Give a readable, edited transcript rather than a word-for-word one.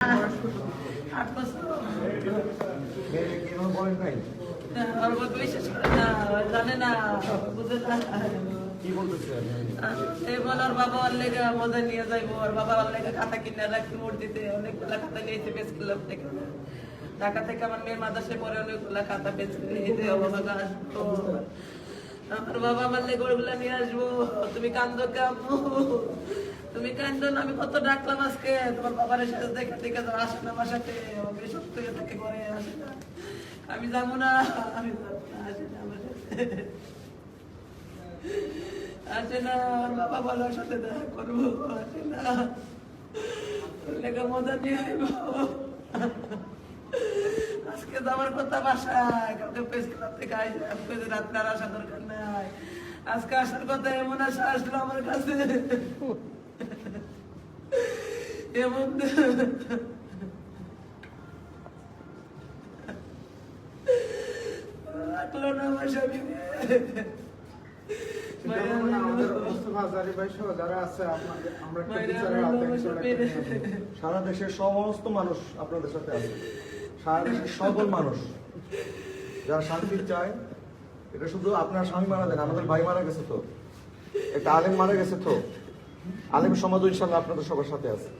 8 বছর। বলেন নাই আর ও বিশ্বাস করে না, জানে না, বুঝে না। কি বলতেছে? এই বল ওর বাবা ওর লেগে মজা নিয়ে যাইবো, ওর বাবা ওর লেগে খাতা কিনে রাখছে মসজিদে, অনেকগুলা খাতা নিয়েছে বেশ ক্লাব থেকে। ঢাকা থেকে আমার মেয়ের মাদ্রাসায় পরে অনেকগুলা খাতা বেঁচে নিয়েছে, ও বাবা আসবো, আমার বাবা আমার লেগে ওইগুলা নিয়ে আসবো। তুমি কান্দো কামু, তুমি কান্দো না, আমি কত ডাকলাম আজকে তোমার বাবার সাথে দেখে দেখে আসে না আমার সাথে, সত্য থাকে করে আসে না, আমি যাবো না, আমি যাবো না, আসে না আমার সাথে, আসে না, বাবা বলার সাথে দেখা করবো, আসে না, লেখা মজা নিয়ে আইবো। আজকে যাওয়ার কথা বাসায়, কালকে প্রেস ক্লাব থেকে আজকে রাত্রে আর আসা দরকার নাই, আজকে আসার কথা এমন আশা আসলো আমার কাছে, এমন রাখলো না আমার স্বামী। সারা দেশের সমস্ত মানুষ আপনাদের সাথে আছে, সারা দেশের সকল মানুষ যারা শান্তি চায়। এটা শুধু আপনার স্বামী মারা দেন, আমাদের ভাই মারা গেছে তো, একটা আলেম মারা গেছে তো, আলেম সমাজ ইনশাল্লাহ আপনাদের সবার সাথে আছে।